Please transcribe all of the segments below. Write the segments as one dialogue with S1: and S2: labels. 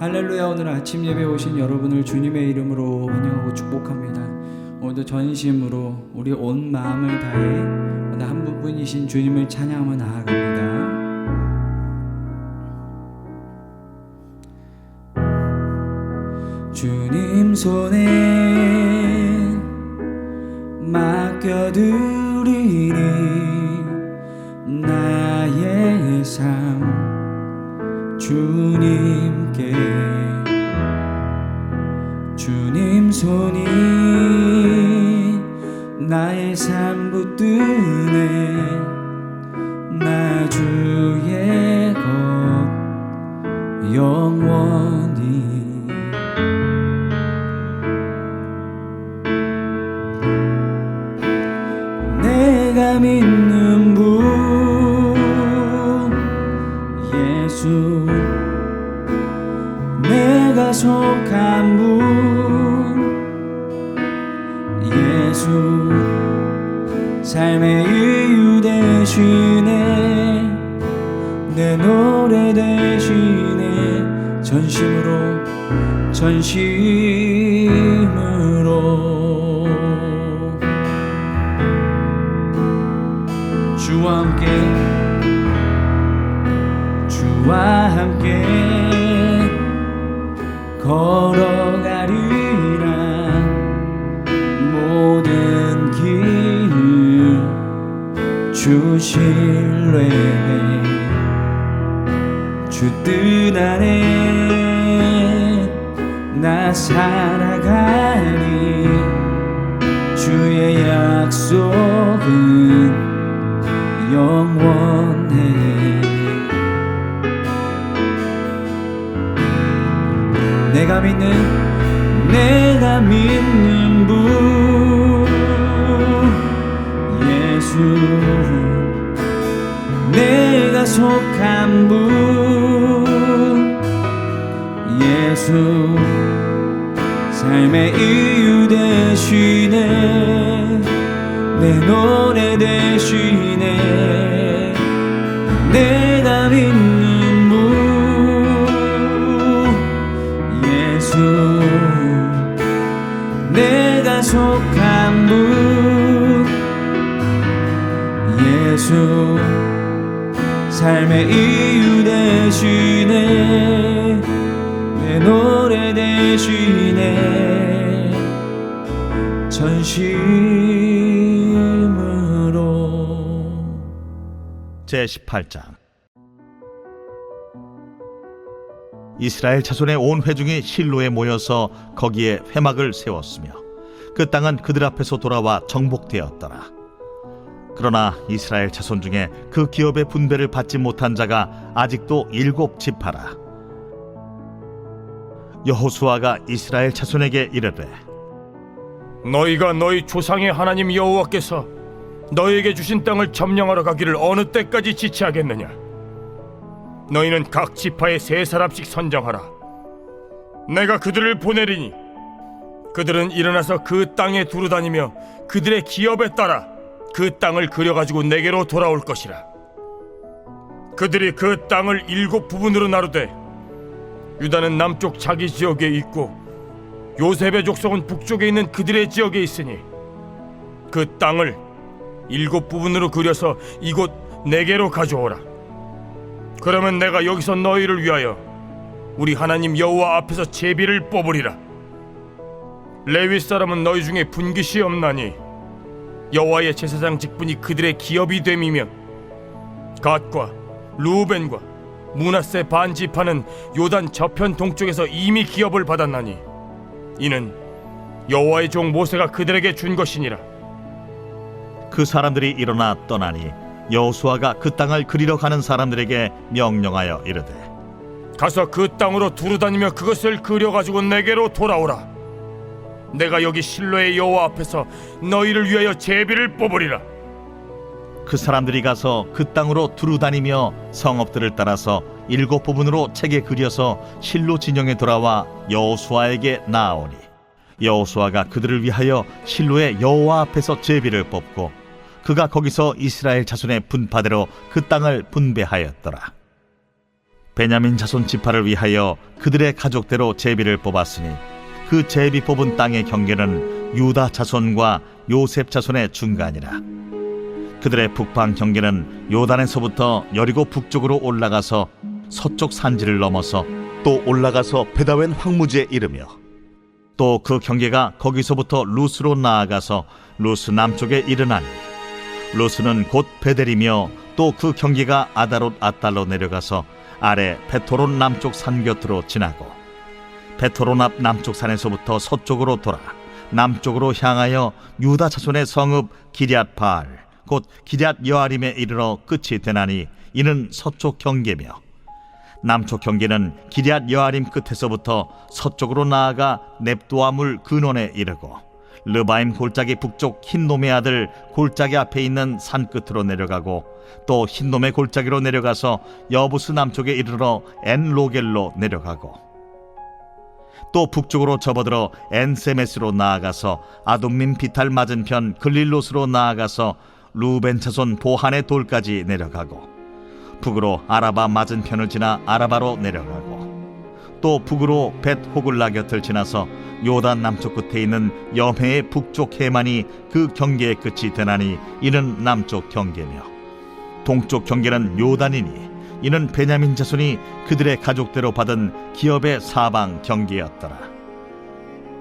S1: 할렐루야. 오늘 아침 예배 오신 여러분을 주님의 이름으로 환영하고 축복합니다. 오늘도 전심으로 우리 온 마음을 다해 오늘 한 분뿐이신 주님을 찬양하며 나아갑니다. 주님 손에 맡겨드리리 나의 삶 주님께. 주님 손이 나의 삶 붙드네 나 주의 것 영원히. 내가 믿는 분 예수 내가 속한 분 예수 삶의 이유 되시네 내 노래 되시네 전심으로 주와 함께 걸어가리라 모든 길 주 신뢰해 주 뜻 안에 나 살아가리 주의 약속은 영원해. 내가 믿는 분 예수 내가 속한 분 예수 삶의 이유 되시네 내 노래 되시네. 내가 믿는 분 예수 내가 속한 분 예수 삶의 이유 되시네 내 노래 되시네 전심으로.
S2: 제18장. 이스라엘 자손의 온 회중이 실로에 모여서 거기에 회막을 세웠으며 그 땅은 그들 앞에서 돌아와 정복되었더라. 그러나 이스라엘 자손 중에 그 기업의 분배를 받지 못한 자가 아직도 7지파라. 여호수아가 이스라엘 자손에게 이르되
S3: 너희가 너희 조상의 하나님 여호와께서 너희에게 주신 땅을 점령하러 가기를 어느 때까지 지체하겠느냐. 너희는 각 지파에 3사람씩 선정하라. 내가 그들을 보내리니 그들은 일어나서 그 땅에 두루다니며 그들의 기업에 따라 그 땅을 그려가지고 내게로 돌아올 것이라. 그들이 그 땅을 7부분으로 나누되 유다는 남쪽 자기 지역에 있고 요셉의 족속은 북쪽에 있는 그들의 지역에 있으니 그 땅을 7부분으로 그려서 이곳 내게로 가져오라. 그러면 내가 여기서 너희를 위하여 우리 하나님 여호와 앞에서 제비를 뽑으리라. 레위 사람은 너희 중에 분깃이 없나니 여호와의 제사장 직분이 그들의 기업이 됨이며 갓과 루벤과 므낫세 반지파는 요단 저편 동쪽에서 이미 기업을 받았나니 이는 여호와의 종 모세가 그들에게 준 것이니라.
S2: 그 사람들이 일어나 떠나니 여호수아가 그 땅을 그리러 가는 사람들에게 명령하여 이르되
S3: 가서 그 땅으로 두루다니며 그것을 그려가지고 내게로 돌아오라. 내가 여기 실로의 여호와 앞에서 너희를 위하여 제비를 뽑으리라.
S2: 그 사람들이 가서 그 땅으로 두루다니며 성읍들을 따라서 7부분으로 책에 그려서 실로 진영에 돌아와 여호수아에게 나아오니 여호수아가 그들을 위하여 실로의 여호와 앞에서 제비를 뽑고 그가 거기서 이스라엘 자손의 분파대로 그 땅을 분배하였더라. 베냐민 자손 지파를 위하여 그들의 가족대로 제비를 뽑았으니 그 제비 뽑은 땅의 경계는 유다 자손과 요셉 자손의 중간이라. 그들의 북방 경계는 요단에서부터 여리고 북쪽으로 올라가서 서쪽 산지를 넘어서 또 올라가서 베다웬 황무지에 이르며 또 그 경계가 거기서부터 루스로 나아가서 루스 남쪽에 이르나니 루스는 곧 베델이며 또 그 경계가 아다롯 아달로 내려가서 아래 베토론 남쪽 산 곁으로 지나고 베토론 앞 남쪽 산에서부터 서쪽으로 돌아 남쪽으로 향하여 유다 자손의 성읍 기럇 바알 곧 기럇 여아림에 이르러 끝이 되나니 이는 서쪽 경계며 남쪽 경계는 기럇 여아림 끝에서부터 서쪽으로 나아가 넵도아 물 근원에 이르고 르바임 골짜기 북쪽 흰놈의 아들 골짜기 앞에 있는 산 끝으로 내려가고 또 흰놈의 골짜기로 내려가서 여부스 남쪽에 이르러 엔로겔로 내려가고 또 북쪽으로 접어들어 엔세메스로 나아가서 아둠민 비탈 맞은편 글릴롯으로 나아가서 루벤 자손 보한의 돌까지 내려가고 북으로 아라바 맞은편을 지나 아라바로 내려가고 또 북으로 벳 호글라 곁을 지나서 요단 남쪽 끝에 있는 염해의 북쪽 해만이 그 경계의 끝이 되나니 이는 남쪽 경계며 동쪽 경계는 요단이니 이는 베냐민 자손이 그들의 가족대로 받은 기업의 사방 경계였더라.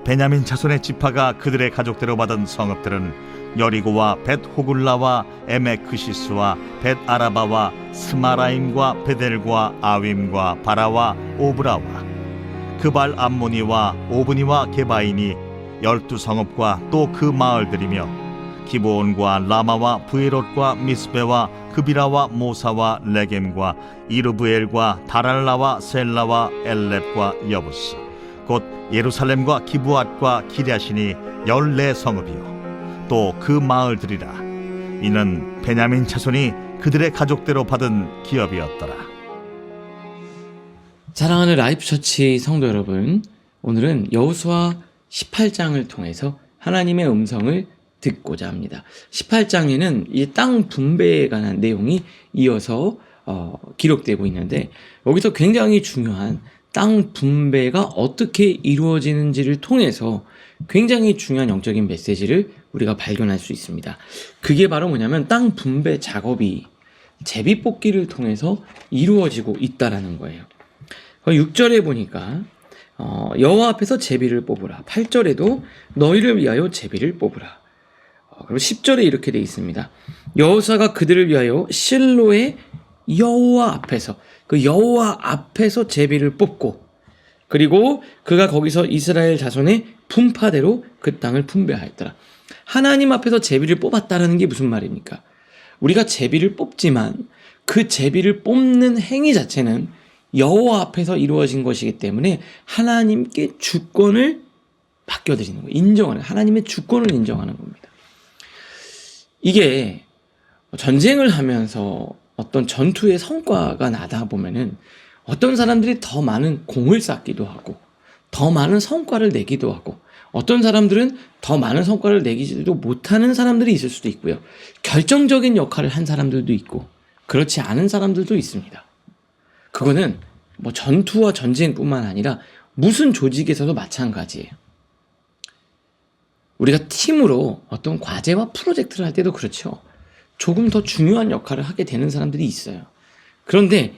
S2: 베냐민 자손의 지파가 그들의 가족대로 받은 성읍들은 여리고와 벳 호글라와 에메크시스와 벳 아라바와 스마라임과 베델과 아윈과 바라와 오브라와 그발 암모니와 오브니와 게바인이 12성읍과 또 그 마을들이며 기브온과 라마와 브에롯과 미스베와 그비라와 모사와 레겜과 이르브엘과 다랄라와 셀라와 엘렙과 여부스 곧 예루살렘과 기브앗과 기랴신이 14성읍이요 또 그 마을들이라. 이는 베냐민 자손이 그들의 가족대로 받은 기업이었더라.
S1: 사랑하는 라이프처치 성도 여러분, 오늘은 여호수아 18장을 통해서 하나님의 음성을 듣고자 합니다. 18장에는 이 땅 분배에 관한 내용이 이어서 기록되고 있는데 여기서 굉장히 중요한 땅 분배가 어떻게 이루어지는지를 통해서 굉장히 중요한 영적인 메시지를 우리가 발견할 수 있습니다. 그게 바로 뭐냐면 땅 분배 작업이 제비 뽑기를 통해서 이루어지고 있다라는 거예요. 6절에 보니까 여호와 앞에서 제비를 뽑으라. 8절에도 너희를 위하여 제비를 뽑으라. 그리고 10절에 이렇게 되어 있습니다. 여호수아가 그들을 위하여 실로의 여호와 앞에서 그 여호와 앞에서 제비를 뽑고 그리고 그가 거기서 이스라엘 자손의 분파대로 그 땅을 분배하였더라. 하나님 앞에서 제비를 뽑았다라는 게 무슨 말입니까? 우리가 제비를 뽑지만 그 제비를 뽑는 행위 자체는 여호와 앞에서 이루어진 것이기 때문에 하나님께 주권을 맡겨드리는 거예요. 인정하는, 하나님의 주권을 인정하는 겁니다. 이게 전쟁을 하면서 어떤 전투의 성과가 나다 보면은 어떤 사람들이 더 많은 공을 쌓기도 하고 더 많은 성과를 내기도 하고 어떤 사람들은 더 많은 성과를 내기도 못하는 사람들이 있을 수도 있고요. 결정적인 역할을 한 사람들도 있고 그렇지 않은 사람들도 있습니다. 그거는 뭐 전투와 전쟁뿐만 아니라 무슨 조직에서도 마찬가지예요. 우리가 팀으로 어떤 과제와 프로젝트를 할 때도 그렇죠. 조금 더 중요한 역할을 하게 되는 사람들이 있어요. 그런데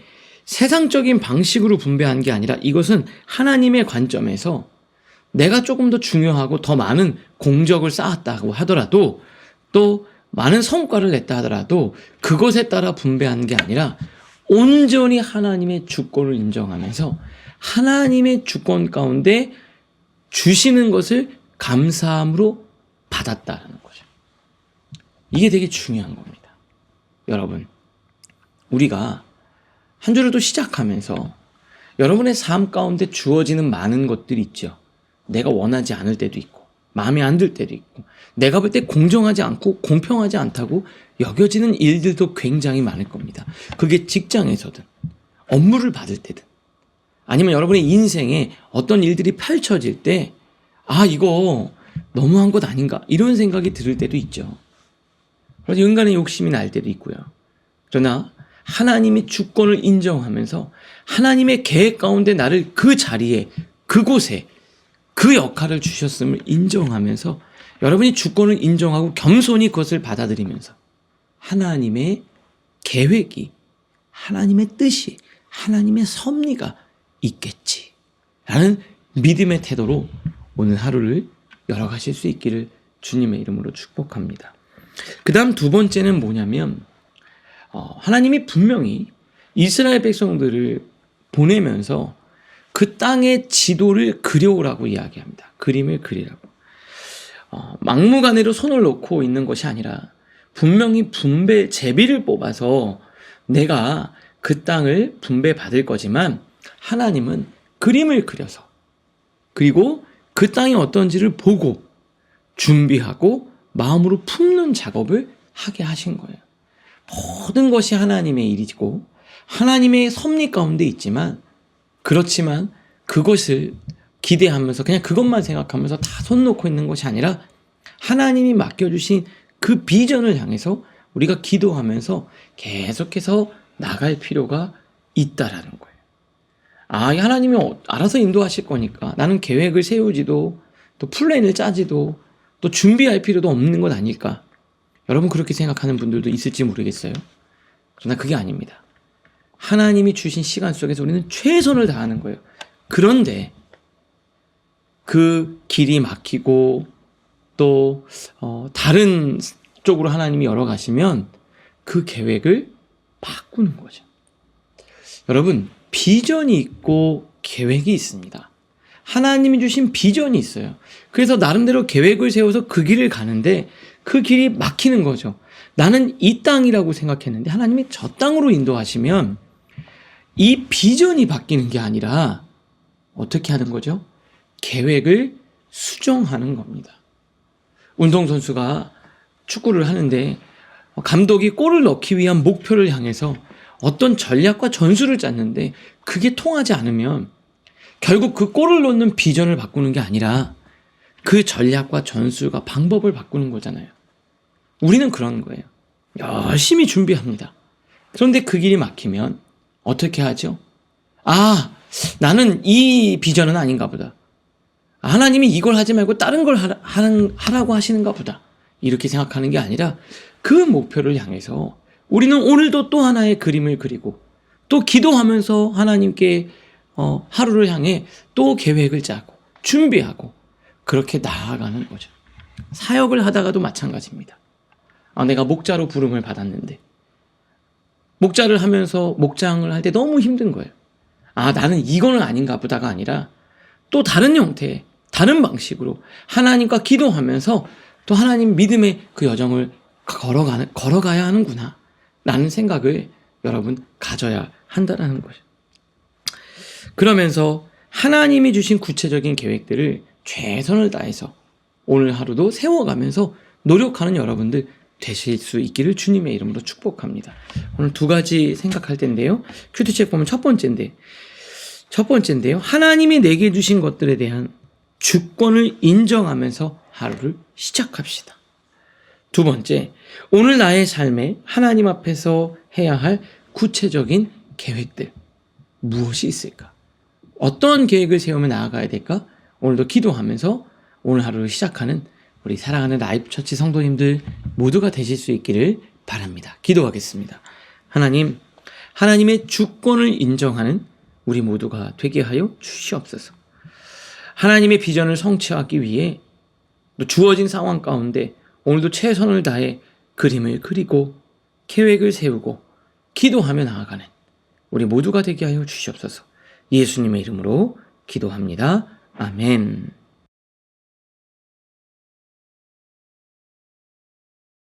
S1: 세상적인 방식으로 분배한 게 아니라 이것은 하나님의 관점에서 내가 조금 더 중요하고 더 많은 공적을 쌓았다고 하더라도 또 많은 성과를 냈다 하더라도 그것에 따라 분배하는 게 아니라 온전히 하나님의 주권을 인정하면서 하나님의 주권 가운데 주시는 것을 감사함으로 받았다는 거죠. 이게 되게 중요한 겁니다. 여러분, 우리가 한 주를 또 시작하면서 여러분의 삶 가운데 주어지는 많은 것들이 있죠. 내가 원하지 않을 때도 있고 마음에 안 들 때도 있고 내가 볼 때 공정하지 않고 공평하지 않다고 여겨지는 일들도 굉장히 많을 겁니다. 그게 직장에서든 업무를 받을 때든 아니면 여러분의 인생에 어떤 일들이 펼쳐질 때 이거 너무한 것 아닌가 이런 생각이 들 때도 있죠. 그래서 인간의 욕심이 날 때도 있고요. 그러나 하나님이 주권을 인정하면서 하나님의 계획 가운데 나를 그 자리에, 그곳에, 그 역할을 주셨음을 인정하면서 여러분이 주권을 인정하고 겸손히 그것을 받아들이면서 하나님의 계획이, 하나님의 뜻이, 하나님의 섭리가 있겠지 라는 믿음의 태도로 오늘 하루를 열어가실 수 있기를 주님의 이름으로 축복합니다. 그 다음 두 번째는 뭐냐면 하나님이 분명히 이스라엘 백성들을 보내면서 그 땅의 지도를 그려오라고 이야기합니다. 그림을 그리라고. 막무가내로 손을 놓고 있는 것이 아니라 분명히 분배 제비를 뽑아서 내가 그 땅을 분배받을 거지만 하나님은 그림을 그려서 그리고 그 땅이 어떤지를 보고 준비하고 마음으로 품는 작업을 하게 하신 거예요. 모든 것이 하나님의 일이고 하나님의 섭리 가운데 있지만 그렇지만 그것을 기대하면서 그냥 그것만 생각하면서 다 손 놓고 있는 것이 아니라 하나님이 맡겨주신 그 비전을 향해서 우리가 기도하면서 계속해서 나갈 필요가 있다라는 거예요. 하나님이 알아서 인도하실 거니까 나는 계획을 세우지도 또 플랜을 짜지도 또 준비할 필요도 없는 것 아닐까. 여러분 그렇게 생각하는 분들도 있을지 모르겠어요. 그러나 그게 아닙니다. 하나님이 주신 시간 속에서 우리는 최선을 다하는 거예요. 그런데 그 길이 막히고 또 다른 쪽으로 하나님이 열어가시면 그 계획을 바꾸는 거죠. 여러분 비전이 있고 계획이 있습니다. 하나님이 주신 비전이 있어요. 그래서 나름대로 계획을 세워서 그 길을 가는데 그 길이 막히는 거죠. 나는 이 땅이라고 생각했는데 하나님이 저 땅으로 인도하시면 이 비전이 바뀌는 게 아니라 어떻게 하는 거죠? 계획을 수정하는 겁니다. 운동선수가 축구를 하는데 감독이 골을 넣기 위한 목표를 향해서 어떤 전략과 전술을 짰는데 그게 통하지 않으면 결국 그 골을 넣는 비전을 바꾸는 게 아니라 그 전략과 전술과 방법을 바꾸는 거잖아요. 우리는 그런 거예요. 열심히 준비합니다. 그런데 그 길이 막히면 어떻게 하죠? 나는 이 비전은 아닌가 보다. 하나님이 이걸 하지 말고 다른 걸 하라고 하시는가 보다. 이렇게 생각하는 게 아니라 그 목표를 향해서 우리는 오늘도 또 하나의 그림을 그리고 또 기도하면서 하나님께 하루를 향해 또 계획을 짜고 준비하고 그렇게 나아가는 거죠. 사역을 하다가도 마찬가지입니다. 내가 목자로 부름을 받았는데 목자를 하면서 목장을 할 때 너무 힘든 거예요. 나는 이거는 아닌가 보다가 아니라 또 다른 형태의 다른 방식으로 하나님과 기도하면서 또 하나님 믿음의 그 여정을 걸어가야 하는구나 라는 생각을 여러분 가져야 한다라는 거죠. 그러면서 하나님이 주신 구체적인 계획들을 최선을 다해서 오늘 하루도 세워가면서 노력하는 여러분들 되실 수 있기를 주님의 이름으로 축복합니다. 오늘 두 가지 생각할 텐데요. 큐티책 보면 첫 번째인데요. 하나님이 내게 주신 것들에 대한 주권을 인정하면서 하루를 시작합시다. 두 번째, 오늘 나의 삶에 하나님 앞에서 해야 할 구체적인 계획들 무엇이 있을까? 어떤 계획을 세우며 나아가야 될까? 오늘도 기도하면서 오늘 하루를 시작하는 우리 사랑하는 라이프처치 성도님들 모두가 되실 수 있기를 바랍니다. 기도하겠습니다. 하나님, 하나님의 주권을 인정하는 우리 모두가 되게 하여 주시옵소서. 하나님의 비전을 성취하기 위해 또 주어진 상황 가운데 오늘도 최선을 다해 그림을 그리고 계획을 세우고 기도하며 나아가는 우리 모두가 되게 하여 주시옵소서. 예수님의 이름으로 기도합니다. 아멘.